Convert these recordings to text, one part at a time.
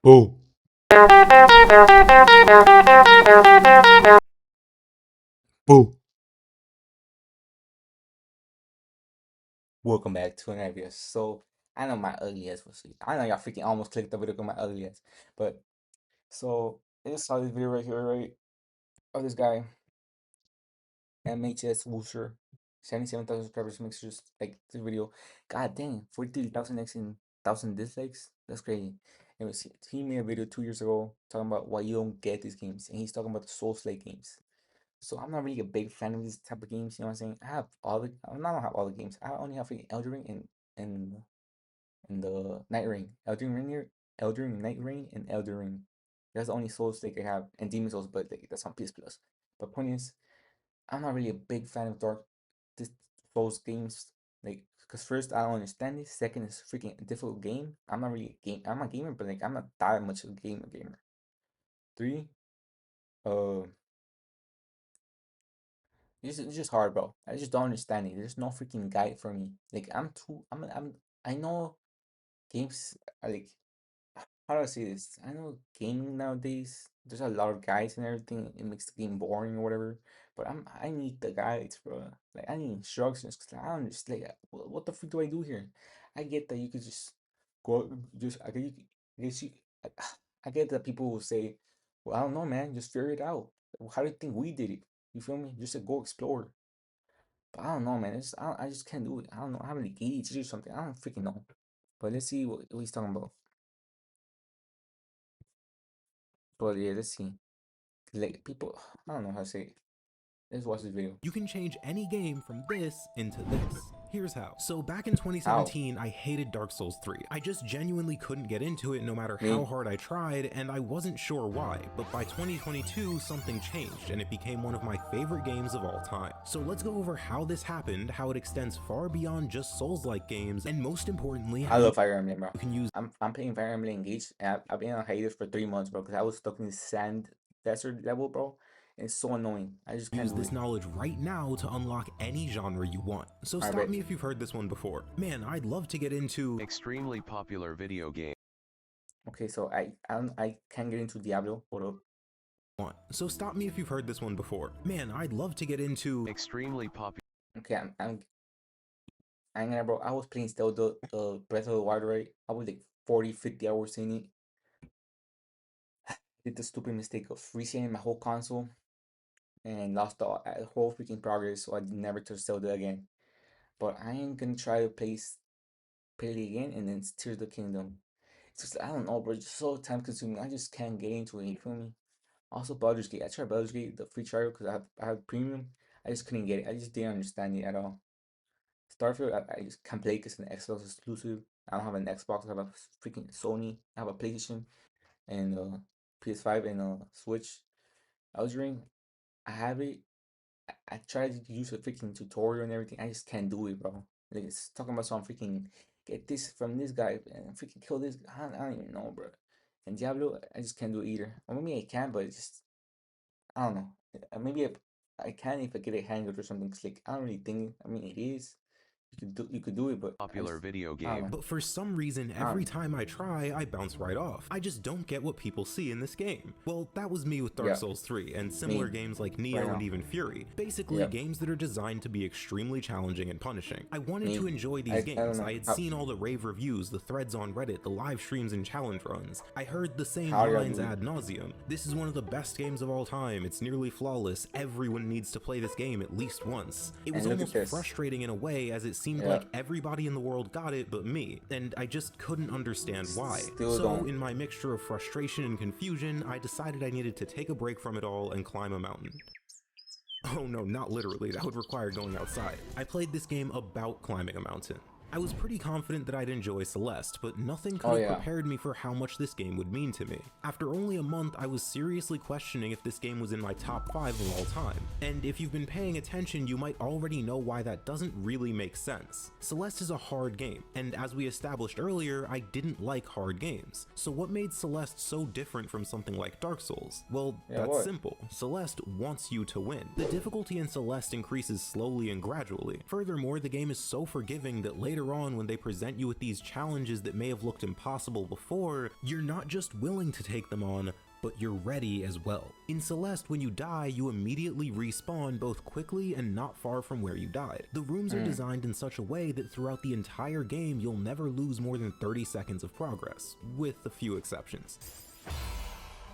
Boo. Boo. Welcome back to another video. So, I know my ugly ass was asleep. I know y'all freaking almost clicked the video with my ugly ass. But, so, I just saw this video right here, right? Of this guy, MHS Wooster, 77,000 subscribers, makes just like this video. God dang, 43,000 likes and 1,000 dislikes? That's crazy. Anyways, he made a video 2 years ago talking about why you don't get these games. And he's talking about the Souls-like games. So I'm not really a big fan of these type of games, you know what I'm saying? I don't have all the games. I only have freaking Elden Ring and and the Night Ring. Elden Ring, Night Ring, and Elden Ring. That's the only Souls like I have, and Demon Souls, but like, that's on PS Plus. But point is, I'm not really a big fan of this Souls games. Like, cause first I don't understand it. Second, it's freaking a difficult game. I'm not really a game. I'm a gamer, but like I'm not that much of a gamer. Three, uh, it's just hard, bro. I just don't understand it. There's no freaking guide for me. Like I know games are like, how do I say this? I know gaming nowadays, there's a lot of guides and everything. It makes the game boring or whatever. But I need the guides, bro. Like I need instructions because I don't just like what the freak do I do here? I get that you could just go just I guess you I, I get that people will say, well, I don't know, man, just figure it out. How do you think we did it? You feel me? Just to go explore. But I don't know, man. I just can't do it. I don't know. I haven't engaged or something. I don't freaking know. But let's see what he's talking about. But yeah, let's see. Like people, I don't know how to say it. Let's watch this video. You can change any game from this into this. Here's how. So back in How? 2017, I hated Dark Souls 3. I just genuinely couldn't get into it no matter how Me? hard I tried, and I wasn't sure why. But by 2022, something changed, and it became one of my favorite games of all time. So let's go over how this happened, how it extends far beyond just Souls-like games, and most importantly, I how love you Fire Emblem, bro. can use I'm playing Fire Emblem Engage, and I've been on hiatus for 3 months, bro, because I was stuck in this sand desert level, bro. And it's so annoying. I just can't use do this it. knowledge right now to unlock any genre you want. So I stop bet. me if you've heard this one before. Man, I'd love to get into Extremely popular video game. Okay, so I can't get into Diablo. Hold up. one. So stop me if you've heard this one before. Man, I'd love to get into Extremely popular. Okay, I'm gonna, bro. I was playing still the Breath of the Wild, right? I was like 40, 50 hours in it. Did the stupid mistake of resetting my whole console and lost the whole freaking progress, so I never touched Zelda again. But I ain't gonna try to play it again and then Tears of the Kingdom. It's just I don't know, bro. It's just so time consuming. I just can't get into it. You feel me? Also, Baldur's Gate. I tried Baldur's Gate, the free trial, because I have premium. I just couldn't get it. I just didn't understand it at all. Starfield, I just can't play because it's an Xbox exclusive. I don't have an Xbox. I have a freaking Sony. I have a PlayStation and PS5 and Switch. Elden Ring, I have it. I tried to use a freaking tutorial and everything. I just can't do it, bro. Like it's talking about some freaking get this from this guy and freaking kill this. I don't even know, bro. And Diablo, I just can't do it either. Or maybe I can, but it's just I don't know. Maybe I can if I get a hang of it or something. Cause like I don't really think. I mean, it is. You could do it, but Popular video I don't game. know. but for some reason, I don't every know. time I try, I bounce right off. I just don't get what people see in this game. Well, that was me with Dark Yeah, Souls 3, and similar me games like right Neo and now. even Fury. Basically, Yeah, games that are designed to be extremely challenging and punishing. I wanted to me. enjoy these I don't games. know I had seen all the rave reviews, the threads on Reddit, the live streams and challenge runs. I heard the same how y'all lines do it. ad nauseum. This is one of the best games of all time. It's nearly flawless. Everyone needs to play this game at least once. It was And look at almost this. frustrating in a way, as it seemed Yeah, like everybody in the world got it but me, and I just couldn't understand why. still So don't. in my mixture of frustration and confusion, I decided I needed to take a break from it all and climb a mountain. Oh no, not literally, that would require going outside. I played this game about climbing a mountain. I was pretty confident that I'd enjoy Celeste, but nothing could Oh have yeah, prepared me for how much this game would mean to me. After only a month, I was seriously questioning if this game was in my top 5 of all time. And if you've been paying attention, you might already know why that doesn't really make sense. Celeste is a hard game, and as we established earlier, I didn't like hard games. So what made Celeste so different from something like Dark Souls? Well, yeah. that's What? simple. Celeste wants you to win. The difficulty in Celeste increases slowly and gradually. Furthermore, the game is so forgiving that later later on when they present you with these challenges that may have looked impossible before, you're not just willing to take them on, but you're ready as well. In Celeste, when you die, you immediately respawn both quickly and not far from where you died. The rooms are designed in such a way that throughout the entire game, you'll never lose more than 30 seconds of progress, with a few exceptions.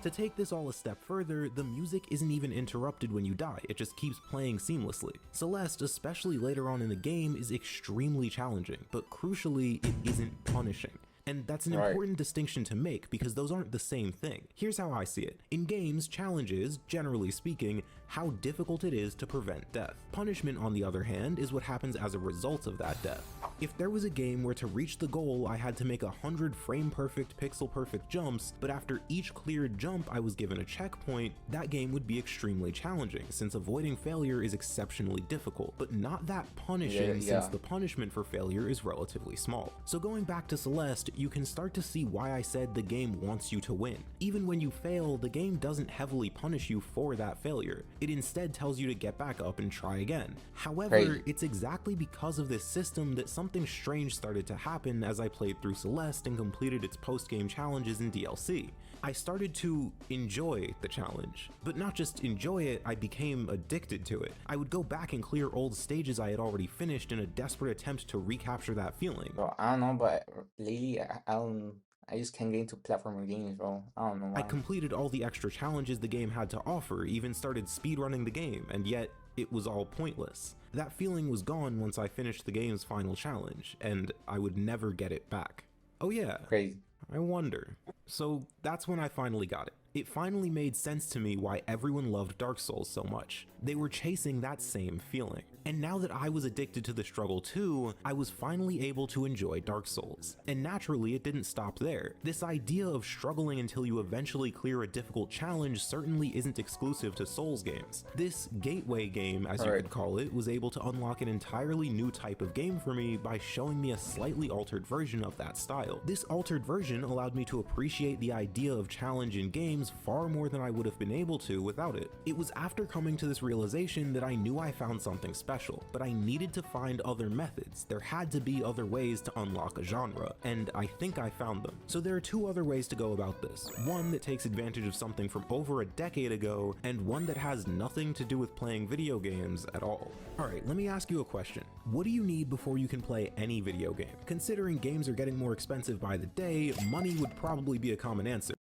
To take this all a step further, the music isn't even interrupted when you die, it just keeps playing seamlessly. Celeste, especially later on in the game, is extremely challenging, but crucially, it isn't punishing. And that's an important distinction to make because those aren't the same thing. Here's how I see it. In games, challenge is, generally speaking, how difficult it is to prevent death. Punishment, on the other hand, is what happens as a result of that death. If there was a game where to reach the goal I had to make 100 frame-perfect, pixel-perfect jumps, but after each cleared jump I was given a checkpoint, that game would be extremely challenging, since avoiding failure is exceptionally difficult, but not that punishing since the punishment for failure is relatively small. So going back to Celeste, you can start to see why I said the game wants you to win. Even when you fail, the game doesn't heavily punish you for that failure. It instead tells you to get back up and try again. However, it's exactly because of this system that something strange started to happen as I played through Celeste and completed its post-game challenges and DLC. I started to enjoy the challenge, but not just enjoy it, I became addicted to it. I would go back and clear old stages I had already finished in a desperate attempt to recapture that feeling. Bro, I don't know, but lately I just can't get into platformer games, bro. I don't know I why. completed all the extra challenges the game had to offer, even started speedrunning the game, and yet it was all pointless. That feeling was gone once I finished the game's final challenge, and I would never get it back. Oh yeah, Crazy. I wonder. So that's when I finally got it. It finally made sense to me why everyone loved Dark Souls so much. They were chasing that same feeling. And now that I was addicted to the struggle too, I was finally able to enjoy Dark Souls. And naturally, it didn't stop there. This idea of struggling until you eventually clear a difficult challenge certainly isn't exclusive to Souls games. This gateway game, as you could call it, was able to unlock an entirely new type of game for me by showing me a slightly altered version of that style. This altered version allowed me to appreciate the idea of challenge in games far more than I would have been able to without it. It was after coming to this realization that I knew I found something special, but I needed to find other methods. There had to be other ways to unlock a genre, and I think I found them. So there are two other ways to go about this. One that takes advantage of something from over a decade ago, and one that has nothing to do with playing video games at all. Alright, let me ask you a question. What do you need before you can play any video game? Considering games are getting more expensive by the day, money would probably be a common answer.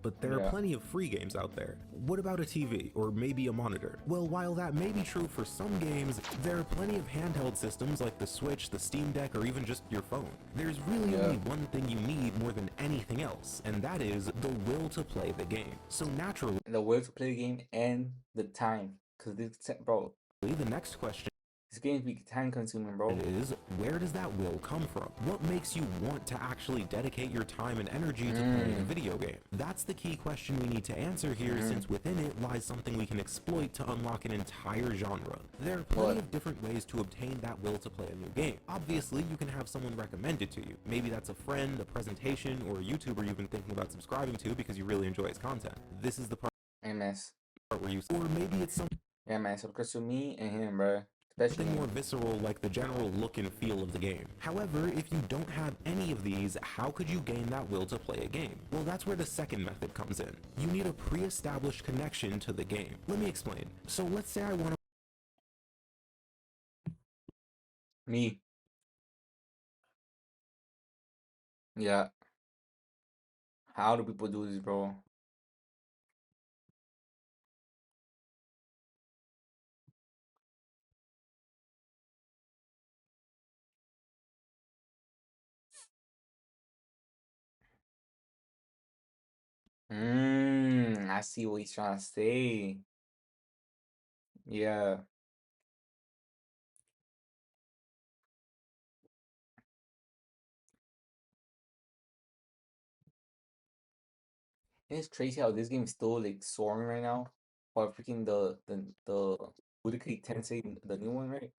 But there are plenty of free games out there. What about a TV, or maybe a monitor? Well, while that may be true for some games, there are plenty of handheld systems like the Switch, the Steam Deck, or even just your phone. There's really only one thing you need more than anything else, and that is the will to play the game. So naturally, The will to play the game and the time. Cause this, bro, the next question this game be time consuming, bro. is, where does that will come from? What makes you want to actually dedicate your time and energy to playing a video game? That's the key question we need to answer here, since within it lies something we can exploit to unlock an entire genre. There are plenty of different ways to obtain that will to play a new game. Obviously, you can have someone recommend it to you. Maybe that's a friend, a presentation, or a YouTuber you've been thinking about subscribing to because you really enjoy his content. This is the part MS. where you, or maybe it's something Yeah, man. Subscribe to me and him, bro. Especially more visceral, like the general look and feel of the game. However, if you don't have any of these, how could you gain that will to play a game? Well, that's where the second method comes in. You need a pre-established connection to the game. Let me explain. So let's say I want to me. Yeah. How do people do this, bro? I see what he's trying to say. Yeah. And it's crazy how this game is still like soaring right now. While freaking the Budokai Tensei, the new one, right?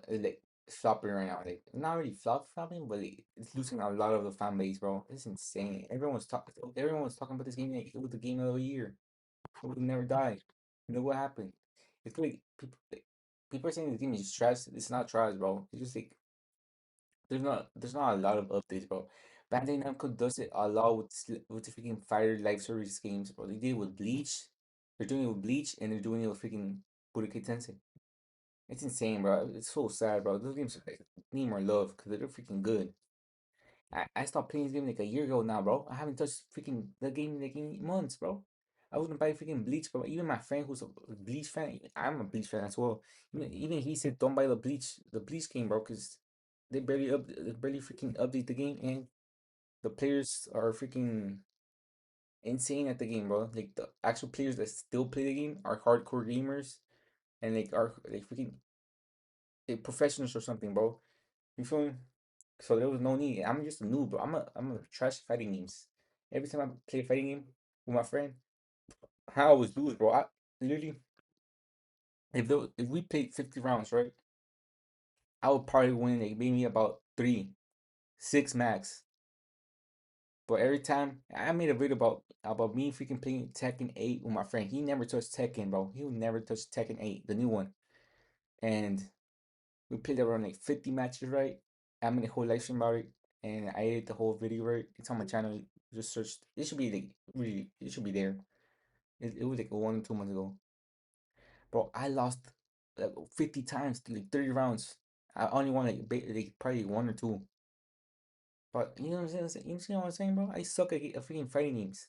It's like flopping right now. Like not really flopping, but like, it's losing a lot of the fan base, bro. It's insane. Everyone was talking about this game like it was the game of the year. It would never die. You know what happened? It's like people are saying this game is trash. It's not trash, bro. It's just like there's not a lot of updates, bro. Bandai Namco does it a lot with the freaking Fire Live Service games, bro. They did it with Bleach. They're doing it with Bleach, and they're doing it with freaking Budokai Tensei. It's insane, bro. It's so sad, bro. Those games like, need more love because they're freaking good. I stopped playing this game like a year ago now, bro. I haven't touched freaking the game like in months, bro. I was gonna buy freaking Bleach, bro. Even my friend who's a Bleach fan, I'm a Bleach fan as well. Even he said don't buy the Bleach game, bro, because they barely freaking update the game, and the players are freaking insane at the game, bro. Like the actual players that still play the game are hardcore gamers and like are like freaking like professionals or something, bro. You feel me? So there was no need. I'm just a noob, bro. I'm a trash fighting games. Every time I play a fighting game with my friend, I always lose, bro. I literally if we played 50 rounds, right? I would probably win like maybe about three, six max. But every time I made a video about me freaking playing Tekken 8 with my friend. He never touched Tekken, bro. He would never touch Tekken 8, the new one. And we played around like 50 matches, right? I made a whole live stream about it, and I edited the whole video, right? It's on my channel. Just search. It should be like really. It should be there. It was like 1 or 2 months ago, bro. I lost like 50 times, like 30 rounds. I only won like, like probably one or two. But you know what I'm saying? You see what I'm saying, bro? I suck at freaking fighting games.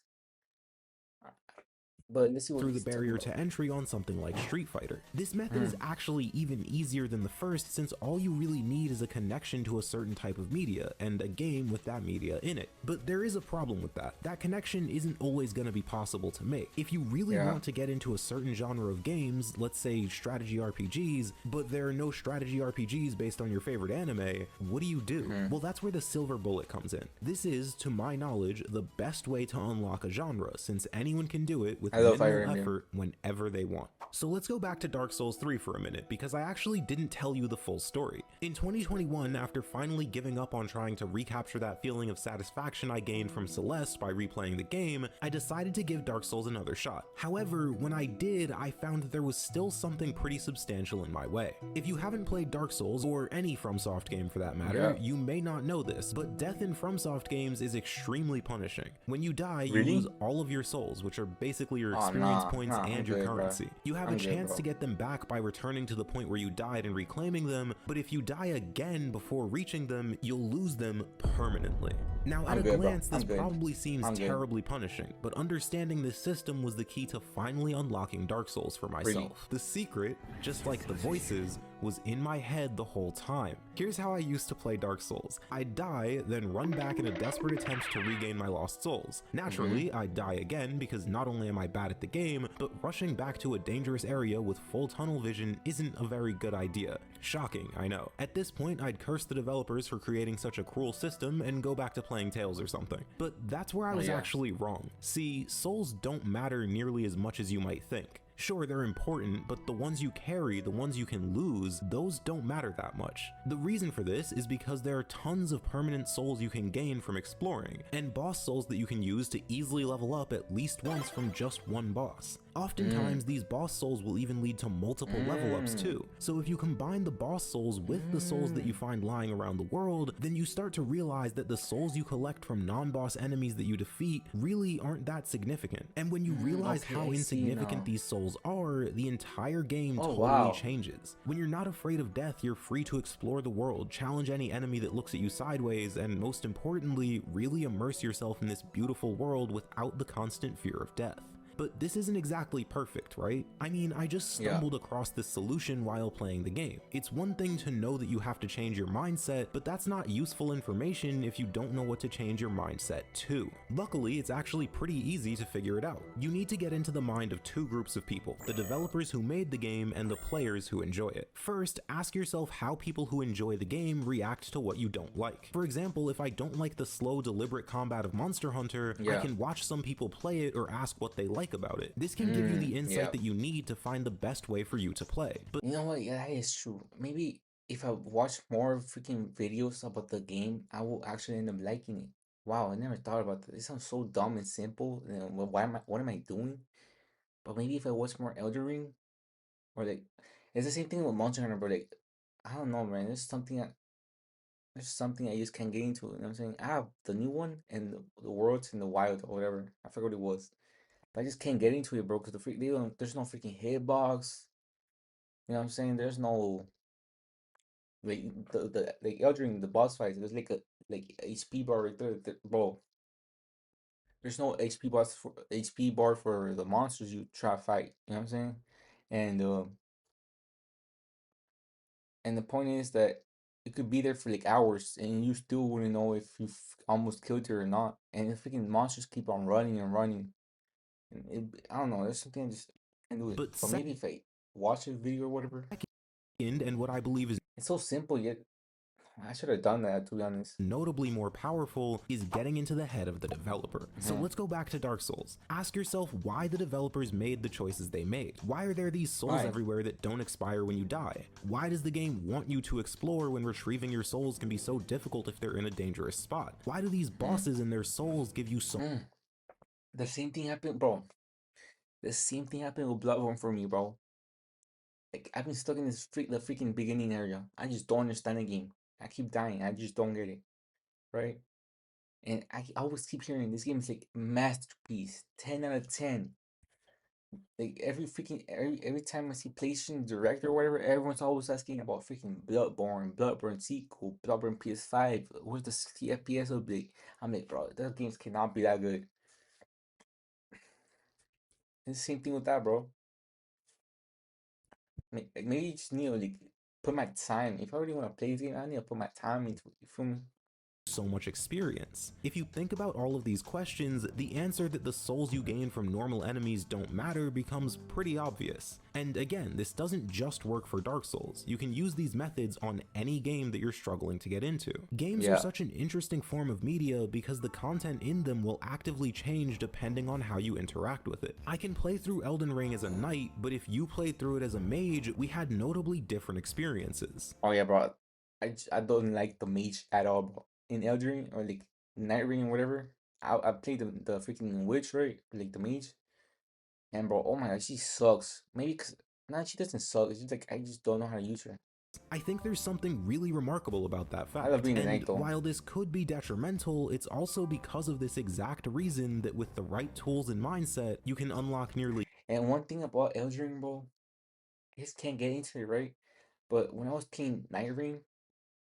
But let's see what Through the he's talking barrier about. to entry on something like Street Fighter. This method is actually even easier than the first, since all you really need is a connection to a certain type of media and a game with that media in it. But there is a problem with that. That connection isn't always going to be possible to make. If you really Yeah. want to get into a certain genre of games, let's say strategy RPGs, but there are no strategy RPGs based on your favorite anime, what do? Well, that's where the silver bullet comes in. This is, to my knowledge, the best way to unlock a genre, since anyone can do it with I love minimal Fire Emblem. effort whenever they want. So let's go back to Dark Souls 3 for a minute, because I actually didn't tell you the full story. In 2021, after finally giving up on trying to recapture that feeling of satisfaction I gained from Celeste by replaying the game, I decided to give Dark Souls another shot. However, when I did, I found that there was still something pretty substantial in my way. If you haven't played Dark Souls, or any FromSoft game for that matter, Yeah. you may not know this, but death in FromSoft games is extremely punishing. When you die, you Really? lose all of your souls, which are basically your Oh experience nah, points nah. I'm and your good, bro. currency. You have a I'm good, chance bro. to get them back by returning to the point where you died and reclaiming them, but if you die again before reaching them, you'll lose them permanently. Now, at I'm a good, bro. glance, this I'm good. probably seems I'm good. terribly punishing, but understanding this system was the key to finally unlocking Dark Souls for myself. Really? The secret, just like the voices, was in my head the whole time. Here's how I used to play Dark Souls. I'd die, then run back in a desperate attempt to regain my lost souls. Naturally, I'd die again because not only am I bad at the game, but rushing back to a dangerous area with full tunnel vision isn't a very good idea. Shocking, I know. At this point, I'd curse the developers for creating such a cruel system and go back to playing Tales or something. But that's where I was yeah. actually wrong. See, souls don't matter nearly as much as you might think. Sure, they're important, but the ones you carry, the ones you can lose, those don't matter that much. The reason for this is because there are tons of permanent souls you can gain from exploring, and boss souls that you can use to easily level up at least once from just one boss. Oftentimes, these boss souls will even lead to multiple level ups too. So if you combine the boss souls with the souls that you find lying around the world, then you start to realize that the souls you collect from non-boss enemies that you defeat really aren't that significant. And when you realize Okay, how I see insignificant now. these souls are, the entire game Oh, totally wow. changes. When you're not afraid of death, you're free to explore the world, challenge any enemy that looks at you sideways, and most importantly, really immerse yourself in this beautiful world without the constant fear of death. But this isn't exactly perfect, right? I mean, I just Yeah. stumbled across this solution while playing the game. It's one thing to know that you have to change your mindset, but that's not useful information if you don't know what to change your mindset to. Luckily, it's actually pretty easy to figure it out. You need to get into the mind of two groups of people, the developers who made the game and the players who enjoy it. First, ask yourself how people who enjoy the game react to what you don't like. For example, if I don't like the slow, deliberate combat of Monster Hunter, I Yeah. can watch some people play it or ask what they like about it. This can give you the insight yeah. that you need to find the best way for you to play. But You know what? Yeah, that is true. Maybe if I watch more freaking videos about the game, I will actually end up liking it. Wow, I never thought about that. It sounds so dumb and simple. You know, what am I doing? But maybe if I watch more Elder Ring, or like, it's the same thing with Monster Hunter, but like, I don't know, man. There's something that there's something I just can't get into. You know what I'm saying? I have the new one and the Worlds and the Wild or whatever. I forgot what it was. But I just can't get into it, bro, because they don't, there's no freaking hitbox. You know what I'm saying? There's no like the like Eldring the boss fights. There's like a like HP bar right there, bro. There's no HP bar for the monsters you try to fight. You know what I'm saying? And and the point is that it could be there for like hours, and you still wouldn't know if you almost killed it or not. And the freaking monsters keep on running and running. And I don't know. There's something I just can't do it. But But maybe if I watch a video or whatever, second, and what I believe is it's so simple. Yet I should have done that, to be honest. notably more powerful, is getting into the head of the developer. So Mhm. let's go back to Dark Souls. Ask yourself why the developers made the choices they made. Why are there these souls Why? everywhere that don't expire when you die? Why does the game want you to explore when retrieving your souls can be so difficult if they're in a dangerous spot? Why do these Mm. bosses and their souls give you so Mm. The same thing happened, bro. The same thing happened with Bloodborne for me, bro. Like I've been stuck in the freaking beginning area. I just don't understand the game. I keep dying. I just don't get it, right? And I always keep hearing this game is like masterpiece, 10 out of 10. Like every time I see PlayStation Direct or whatever, everyone's always asking about freaking Bloodborne sequel, Bloodborne PS5. Where's the FPS update? I'm like, bro, those games cannot be that good. It's the same thing with that, bro. Like, maybe you just need to like put my time. If I really want to play this game, I need to put my time into it. You feel me? much experience? If you think about all of these questions, the answer that the souls you gain from normal enemies don't matter becomes pretty obvious. And again, this doesn't just work for Dark Souls. You can use these methods on any game that you're struggling to get into. Games are Yeah. such an interesting form of media because the content in them will actively change depending on how you interact with it. I can play through Elden Ring as a knight, but if you played through it as a mage, we had notably different experiences. Oh yeah, bro. I don't like the mage at all, bro. In Eldering or like Night Ring or whatever, I played the freaking witch, right? Like the mage, and bro, oh my god, she sucks. Maybe cause nah, she doesn't suck. It's just like I just don't know how to use her. I think there's something really remarkable about that I love fact, being a and knight though. while this could be detrimental, it's also because of this exact reason that with the right tools and mindset, you can unlock nearly And one thing about Eldering, bro, I just can't get into it, right? But when I was playing Night Ring,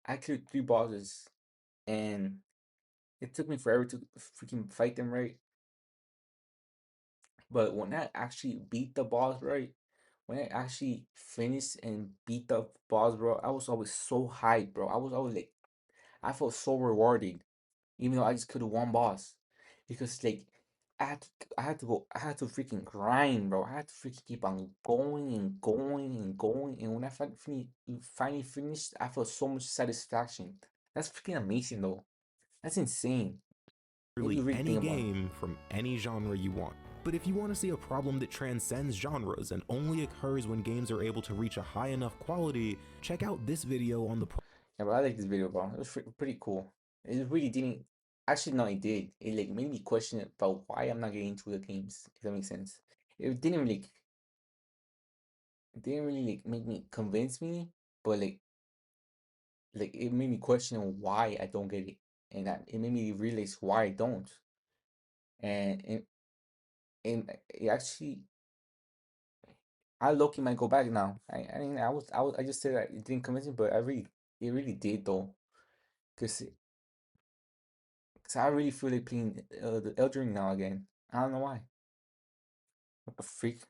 I cleared 3 bosses, and it took me forever to freaking fight them, right? But when I actually beat the boss, right? When I actually finished and beat the boss, bro, I was always so hyped, bro. I was always like, I felt so rewarded, even though I just killed one boss, because like I had to freaking grind, bro. I had to freaking keep on going and going and going, and when I finally finished, I felt so much satisfaction. That's freaking amazing, though. That's insane. If you really any think about it. game from any genre you want. But if you want to see a problem that transcends genres and only occurs when games are able to reach a high enough quality, check out this video on the Yeah, but I like this video, bro. It was pretty cool. It really didn't. Actually, no, it did. It like made me question about why I'm not getting into the games. If that makes sense. It didn't really, it didn't really like make me convince me, but like it made me question why I don't get it, and it made me realize why I don't. And it actually, I low-key might go back now. I mean, I just said that it didn't convince me, but it really did though, cause I really feel like playing the Elden Ring now again. I don't know why. What the freak?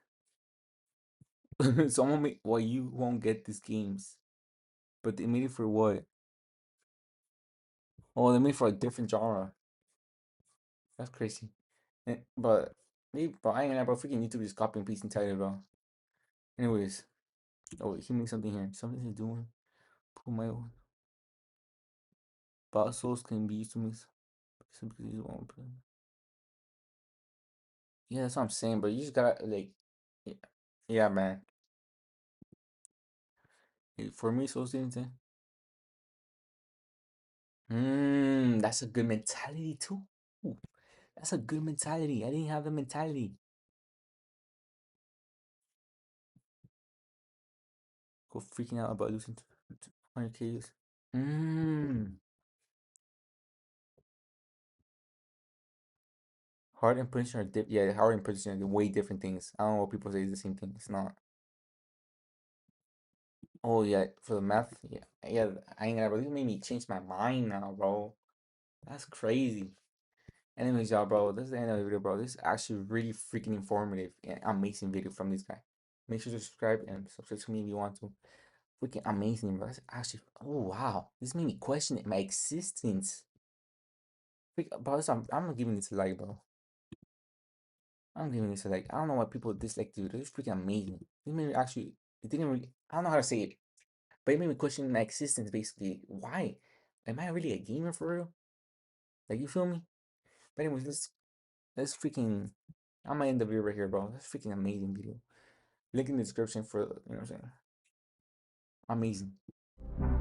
Someone made why you won't get these games, but they made it for what? Oh, they made it for a different genre. That's crazy. But maybe, but I ain't gonna lie, bro. Freaking YouTube just copy and paste entirely, bro. Anyways, oh, he made something here. Something he's doing. Pull my own. Fossils can be used to mix. Simply use one. Yeah, that's what I'm saying. But you just gotta like, yeah, yeah, man. For me, so anything. That's a good mentality too. Ooh, that's a good mentality. I didn't have the mentality. Go freaking out about losing 100 Ks. Hard and precision are yeah, hard and precision are way different things. I don't know what people say is the same thing. It's not. Oh yeah, for the math, yeah, yeah. I ain't gonna. This made me change my mind now, bro. That's crazy. Anyways, y'all, bro, this is the end of the video, bro. This is actually really freaking informative and amazing video from this guy. Make sure to subscribe and subscribe to me if you want to. Freaking amazing, bro. That's actually, oh wow, this made me question my existence. Bro, this, I'm giving this a like, bro. I'm giving this a like. I don't know why people dislike this video. It's freaking amazing. This made me actually, it didn't really, I don't know how to say it, but it made me question my existence basically. Why? Am I really a gamer for real? Like, you feel me? But anyways, let's freaking, I'm gonna end the video right here, bro. That's freaking amazing video. Link in the description for, you know what I'm saying? Amazing.